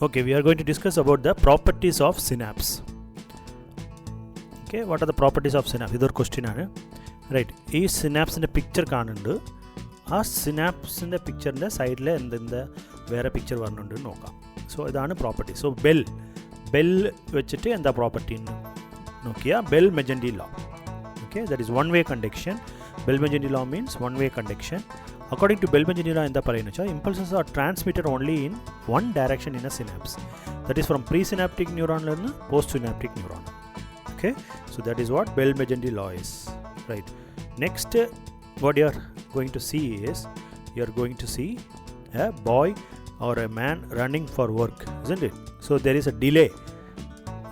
Okay, we are going to discuss about the properties of synapse. Okay, what are the properties of synapse? This is a question. Right, this synapse in the picture കാണുന്നുണ്ട്. ആ സിനാപ്സിൻ്റെ പിക്ചറിൻ്റെ സൈഡിൽ എന്തെന്താ വേറെ picture വന്നിട്ടുണ്ട് നോക്കാം. So ഇതാണ് property. So bell വെച്ചിട്ട് എന്താ property നോക്കിയാൽ Bell Magendie law. Okay, that is one way conduction. Bell Magendie law means one way conduction. According to Bell Megendi law, എന്താ പറയുന്നത് വെച്ചാൽ impulses are transmitted only in one direction in a synapse. That is from presynaptic neuron learn postsynaptic neuron. Okay, so that is what Bell Megendi law is. Right. Next, what you are going to see is you are going to see a boy or a man running for work, isn't it? So there is a delay.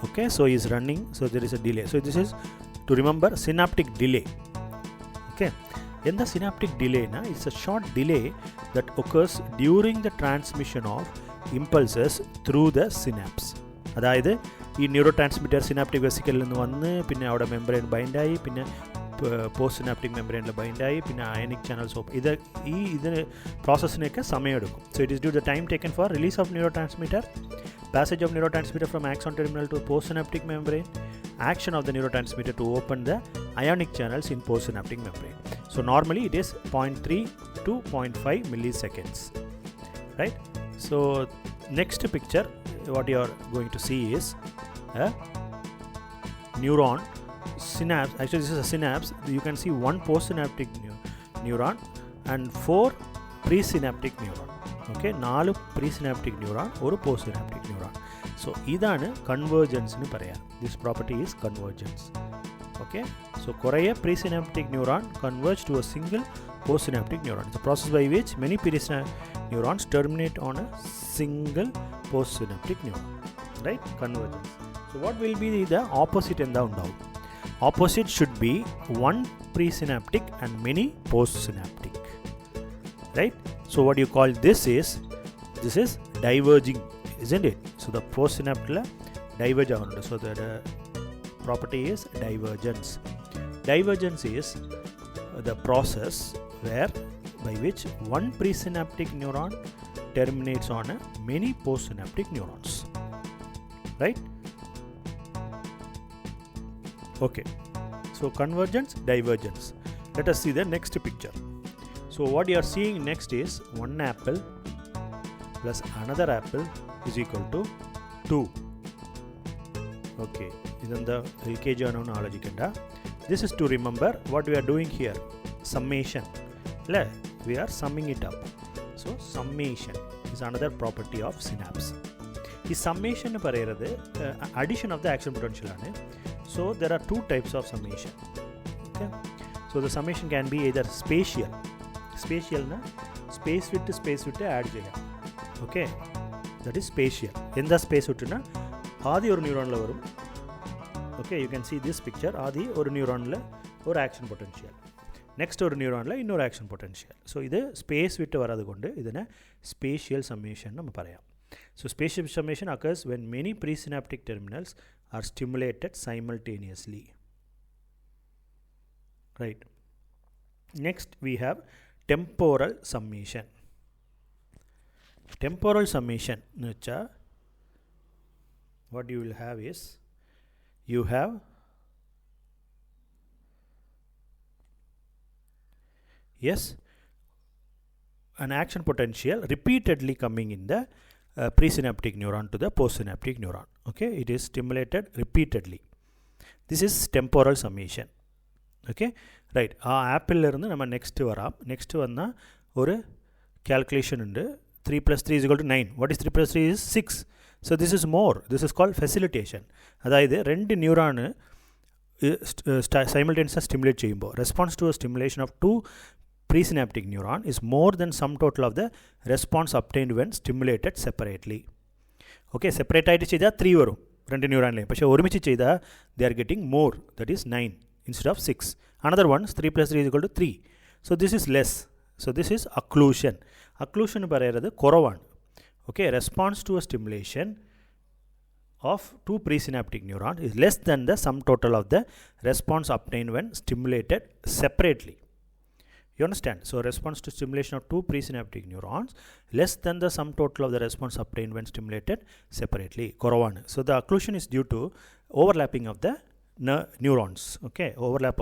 Okay, so he is running. So there is a delay. So this is to remember synaptic delay. Okay. In the synaptic delay, it's a short delay that occurs during the transmission of impulses through the synapse. അതായത് ഈ neuro transmitter synaptic വെസിക്കലിൽ നിന്ന് വന്ന് പിന്നെ അവിടെ membrane ബൈൻഡായി പിന്നെ post synaptic മെംബ്രെയിനിൽ ബൈൻഡായി പിന്നെ അയനിക് channels open ഇതിന് പ്രോസസ്സിനൊക്കെ സമയമെടുക്കും. So it is due the time taken for release of neurotransmitter, passage of neurotransmitter from axon terminal to postsynaptic membrane, action of the neurotransmitter to open the ionic channels in postsynaptic membrane. So normally it is 0.3 to 0.5 milliseconds, right? So next picture what you are going to see is a neuron synapse. Actually this is a synapse. You can see one postsynaptic neuron and 4 presynaptic neuron. Okay, 4 presynaptic neuron, 1 postsynaptic neuron. So ഇതാണ് convergence എന്ന് പറയാം. This property is convergence. Okay, so കുറേ presynaptic neuron converge to a single postsynaptic neuron. It's a process by which many presynaptic neurons terminate on a single postsynaptic neuron. Right, convergence. So what will be the opposite എന്താ ഉണ്ടാവും? Opposite should be one presynaptic and many postsynaptic. Right, so what you call this is diverging, isn't it? So the postsynaptic diverge avandu. So the property is divergence. Divergence is the process where by which one presynaptic neuron terminates on a many postsynaptic neurons. Right? Okay, so convergence, divergence. Let us see the next picture. So what you are seeing next is one apple plus another apple is equal to 2. Okay, this is the LKG analogy. This is to remember what we are doing here. Summation. We are summing it up. So summation is another property of synapse. This summation is addition of the action potential. So there are 2 types of summation. Okay, so the summation can be either spatial. സ്പേഷ്യൽന് space വിട്ട് add ചെയ്യാം. Okay, that is spatial. എന്താ space വിട്ടിന് ആദ്യം ഒരു ന്യൂറോണിൽ വരും. Okay, you can see this picture. ആദ്യം ഒരു ന്യൂറോണിൽ ഒരു ആക്ഷൻ പൊട്ടൻഷ്യൽ, നെക്സ്റ്റ് ഒരു ന്യൂറോണിൽ ഇന്നൊരു ആക്ഷൻ പൊട്ടൻഷ്യൽ. സോ ഇത് സ്പേസ് വിട്ട് വരാത് കൊണ്ട് ഇതിനെ സ്പേഷ്യൽ സമ്മേഷൻ നമ്മൾ പറയാം. So spatial summation occurs when many presynaptic terminals are stimulated simultaneously. Right, next we have temporal summation. Temporal summation nucha what you will have is you have an action potential repeatedly coming in the presynaptic neuron to the postsynaptic neuron. Okay, it is stimulated repeatedly. This is temporal summation. Okay, right. ആ ആപ്പിളിൽ നിന്ന് നമ്മൾ next വരാം. Next വന്നാൽ ഒരു calculation ഉണ്ട്. 3 + 3 = 9. What is 3 + 3 is 6. So this is more. This is called facilitation. അതായത് 2 neuron simultaneous stimulate ചെയ്യുമ്പോൾ response to stimulation of 2 presynaptic neuron is more than sum total of the response obtained when stimulated separately. Okay, separate ആയിട്ട് ചെയ്താൽ 3 വരും 2 ന്യൂറോണിലെ. പക്ഷേ ഒരുമിച്ച് ചെയ്താൽ they are getting more, that is 9 instead of 6. Another one is 3 + 3 = 3. So this is less. So this is occlusion. Occlusion പറയുന്നത് കുറവാണ്. Okay, response to a stimulation of 2 presynaptic neurons is less than the sum total of the response obtained when stimulated separately. You understand? So response to stimulation of two presynaptic neurons less than the sum total of the response obtained when stimulated separately. Koravanu. So the occlusion is due to overlapping of the neurons. Okay, overlap.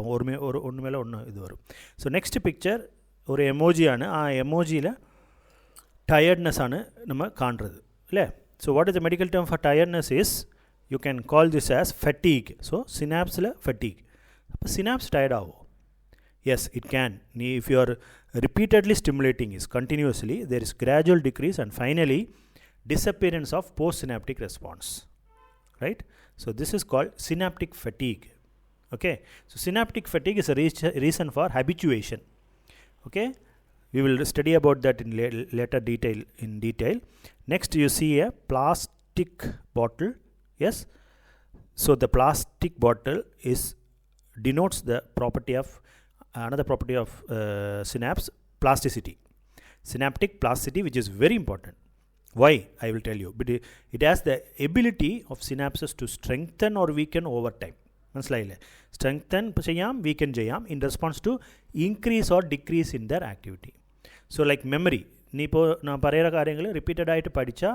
So next picture or emoji aanu. Emoji la tiredness aanu nama kaandrathu. So what is the medical term for tiredness is, you can call this as fatigue. So synapse la fatigue. Synapse tired avo. Yes, it can. If you are repeatedly stimulating is continuously, there is gradual decrease and finally disappearance of postsynaptic response. Right? So this is called synaptic fatigue. Okay. So synaptic fatigue is a reason for habituation. Okay. We will study about that in later detail. Next, you see a plastic bottle. Yes. So the plastic bottle denotes the property of another property of synapse, plasticity. Synaptic plasticity, which is very important. Why? I will tell you. But it has the ability of synapses to strengthen or weaken over time. Strengthen cheyam, weaken cheyam in response to increase or decrease in their activity. So like memory, na parayra karyangal repeated aayittu padicha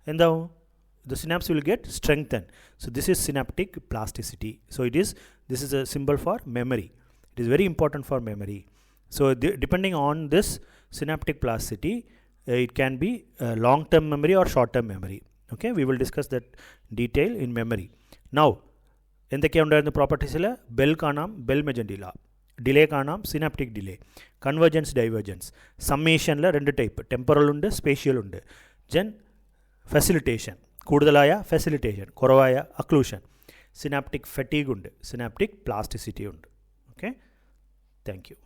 endavum, the synapse will get strengthened. So this is synaptic plasticity. So this is a symbol for memory. It is very important for memory. So depending on this synaptic plasticity, it can be long-term memory or short-term memory. Okay, we will discuss that detail in memory. Now, എന്തൊക്കെയാണ് ഉണ്ടായിരുന്ന പ്രോപ്പർട്ടീസിൽ? Bell കാണാം, Bell മെജൻഡില. Delay കാണാം, synaptic delay. Convergence, divergence. സമ്മേഷനിൽ 2 type, temporal ഉണ്ട്, spatial ഉണ്ട്. Facilitation, കൂടുതലായ ഫെസിലിറ്റേഷൻ, കുറവായ അക്ലൂഷൻ. സിനാപ്റ്റിക് ഫെറ്റീഗ് ഉണ്ട്, സിനാപ്റ്റിക് പ്ലാസ്റ്റിസിറ്റി ഉണ്ട്. Okay, thank you.